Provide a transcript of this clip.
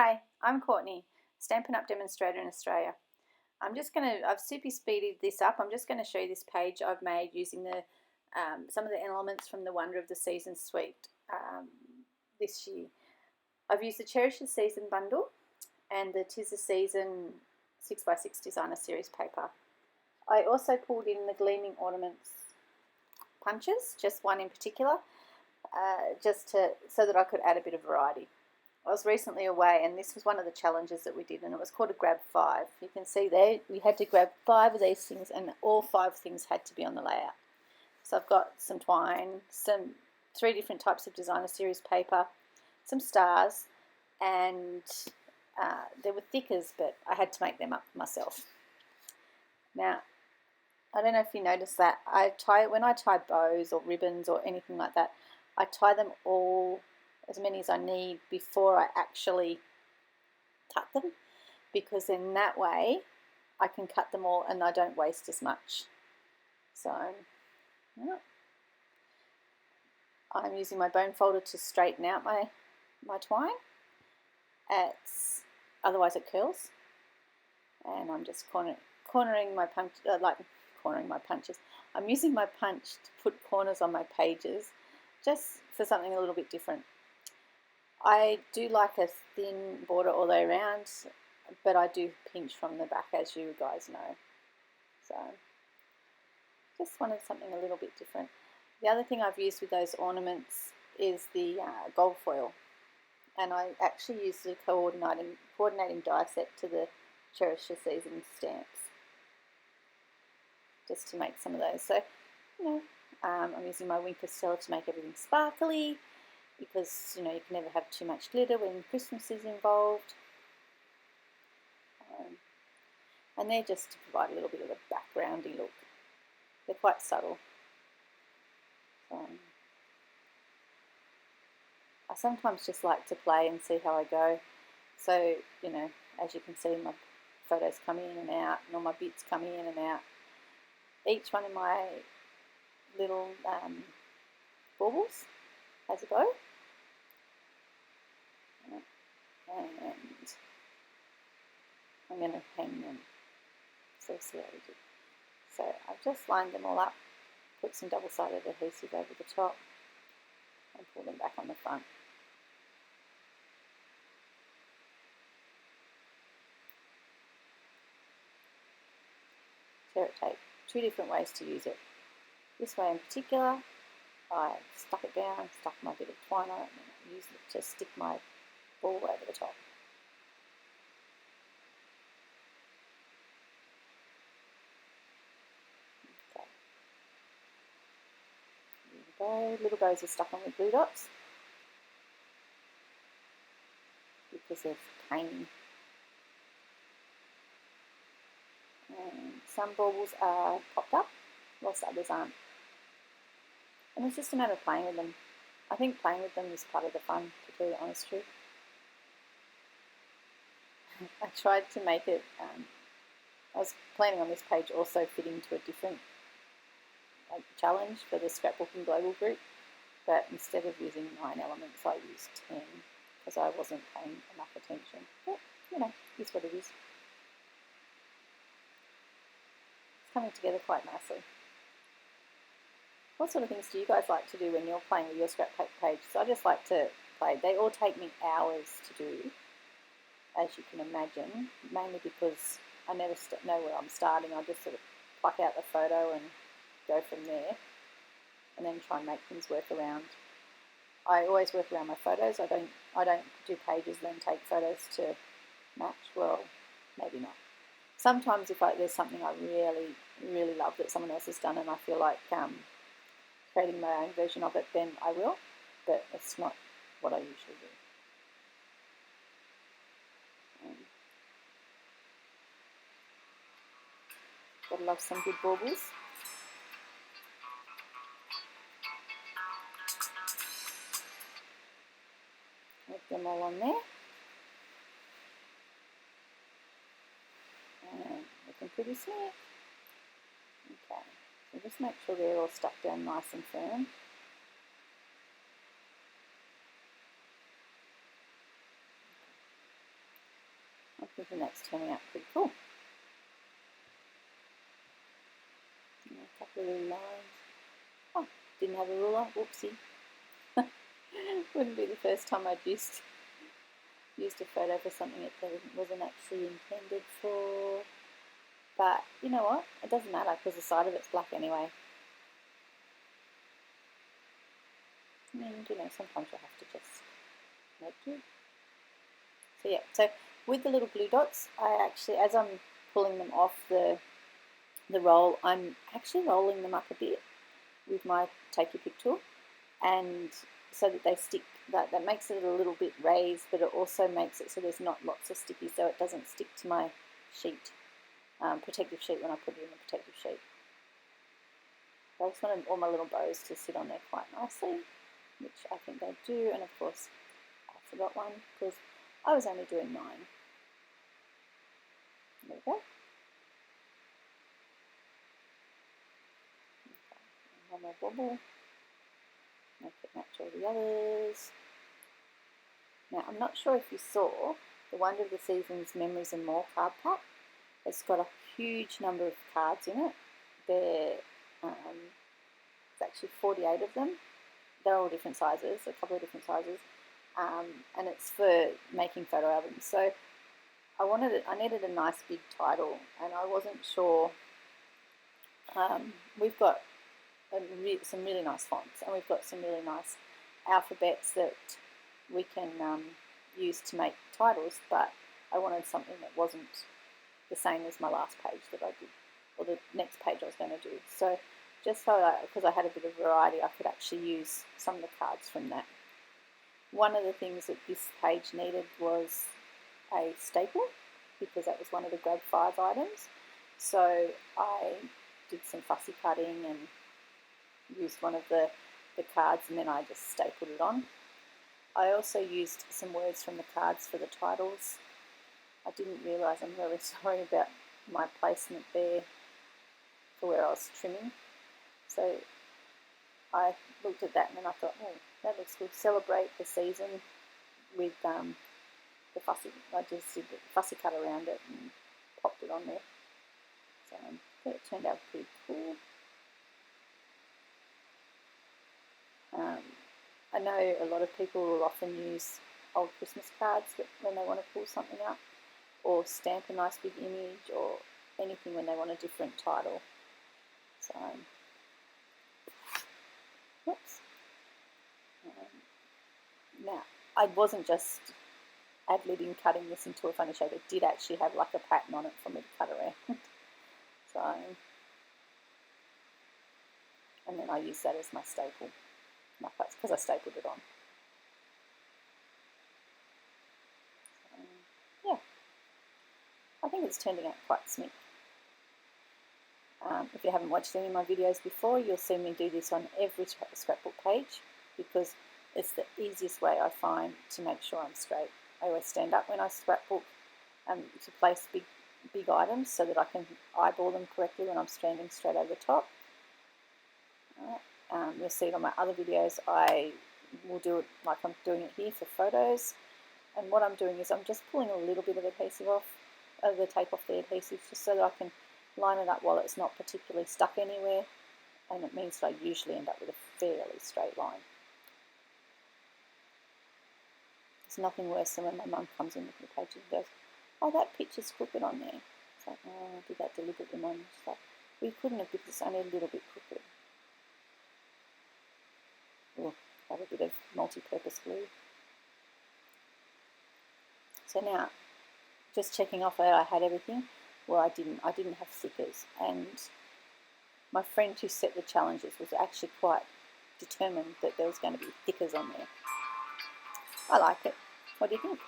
Hi, I'm Courtney, Stampin' Up demonstrator in Australia. I've super speeded this up. I'm just going to show you this page I've made using some of the elements from the Wonder of the Season suite this year. I've used the Cherish the Season Bundle and the 'Tis the Season 6x6 Designer Series paper. I also pulled in the Gleaming Ornaments punches, just one in particular, so that I could add a bit of variety. I was recently away and this was one of the challenges that we did, and it was called a grab 5. You can see there we had to grab 5 of these things and all 5 things had to be on the layout. So I've got some twine, 3 different types of Designer Series paper, some stars, and there were thickers, but I had to make them up myself. Now, I don't know if you noticed that when I tie bows or ribbons or anything like that, I tie them all, as many as I need, before I actually cut them, because then that way I can cut them all and I don't waste as much. So yeah. I'm using my bone folder to straighten out my twine. Otherwise it curls, and I'm just cornering my punches. I'm using my punch to put corners on my pages, just for something a little bit different. I do like a thin border all the way around, but I do pinch from the back, as you guys know. So just wanted something a little bit different. The other thing I've used with those ornaments is the gold foil, and I actually used the coordinating die set to the Cherish the Season stamps, just to make some of those. So, I'm using my wing pastel to make everything sparkly, because you can never have too much glitter when Christmas is involved. And they're just to provide a little bit of a backgroundy look. They're quite subtle. I sometimes just like to play and see how I go. So, as you can see, my photos come in and out, and all my bits come in and out. Each one of my little baubles has a bow. And I'm going to hang them. So see how we do. So I've just lined them all up, put some double-sided adhesive over the top, and pull them back on the front. Ferret tape, 2 different ways to use it. This way in particular, I stuck it down, stuck my bit of twine on it, and used it to stick my ball over the top. Okay. There we go. Little bows are stuck on with glue dots because of pain. And some baubles are popped up, whilst others aren't. And it's just a matter of playing with them. I think playing with them is part of the fun, to tell you the honest truth. I tried to make it, I was planning on this page also fitting to a different challenge for the Scrapbook and Global group, but instead of using 9 elements, I used 10, because I wasn't paying enough attention. But, it's what it is. It's coming together quite nicely. What sort of things do you guys like to do when you're playing with your scrapbook pages? I just like to play. They all take me hours to do, as you can imagine, mainly because I never know where I'm starting. I just sort of pluck out the photo and go from there, and then try and make things work around. I always work around my photos. I don't do pages then take photos to match. Well, maybe not. Sometimes if there's something I really, really love that someone else has done and I feel like creating my own version of it, then I will, but it's not what I usually do. Gotta love some good baubles. Get them all on there. And looking pretty slick. Okay, so just make sure they're all stuck down nice and firm. I think that's turning out pretty cool. And a couple of little lines. Oh, didn't have a ruler. Whoopsie. Wouldn't be the first time I'd used a photo for something it wasn't actually intended for. But you know what? It doesn't matter because the side of it's black anyway. And you know, sometimes you have to just make do. So yeah, so with the little glue dots, I actually, as I'm pulling them off the roll, I'm actually rolling them up a bit with my Take Your Pick tool, and so that they stick, that makes it a little bit raised, but it also makes it so there's not lots of sticky, so it doesn't stick to my sheet, protective sheet, when I put it in the protective sheet. So I just wanted all my little bows to sit on there quite nicely, which I think they do, and of course I forgot one because I was only doing 9. There we go. Okay. One more bobble. Make it match all the others. Now, I'm not sure if you saw the Wonder of the Seasons Memories and More card pack. It's got a huge number of cards in it. There's actually 48 of them. They're all different sizes, a couple of different sizes, and it's for making photo albums. So I needed a nice big title, and I wasn't sure. We've got some really nice fonts, and we've got some really nice alphabets that we can use to make titles, but I wanted something that wasn't the same as my last page that I did, or the next page I was going to do. So just so because I had a bit of variety, I could actually use some of the cards from that. One of the things that this page needed was a staple, because that was one of the grab 5 items. So I did some fussy cutting and used one of the cards, and then I just stapled it on. I also used some words from the cards for the titles. I didn't realise, I'm really sorry about my placement there for where I was trimming. So I looked at that and then I thought, oh, that looks good. Celebrate the season with the fussy. I just did the fussy cut around it and popped it on there. So I think it turned out pretty cool. I know a lot of people will often use old Christmas cards when they want to pull something up, or stamp a nice big image, or anything when they want a different title. So, whoops. Now, I wasn't just ad-libbing cutting this into a funny shape. It did actually have like a pattern on it for me to cut around. So, and then I used that as my staple. Because I stapled it on. So, yeah, I think it's turning out quite slick. If you haven't watched any of my videos before, you'll see me do this on every scrapbook page, because it's the easiest way I find to make sure I'm straight. I always stand up when I scrapbook to place big items so that I can eyeball them correctly when I'm standing straight over the top. You'll see it on my other videos. I will do it like I'm doing it here for photos. And what I'm doing is I'm just pulling a little bit of adhesive off, the tape off the adhesive, just so that I can line it up while it's not particularly stuck anywhere. And it means that I usually end up with a fairly straight line. There's nothing worse than when my mum comes in with the page and goes, oh, that picture's crooked on there. It's like, oh, I did that deliberately, Mum. She's like, we couldn't have, because it's only a little bit crooked. Oh, have a bit of multi-purpose glue. So now, just checking off that I had everything. Well, I didn't have stickers, and my friend who set the challenges was actually quite determined that there was going to be stickers on there. I like it. What do you think?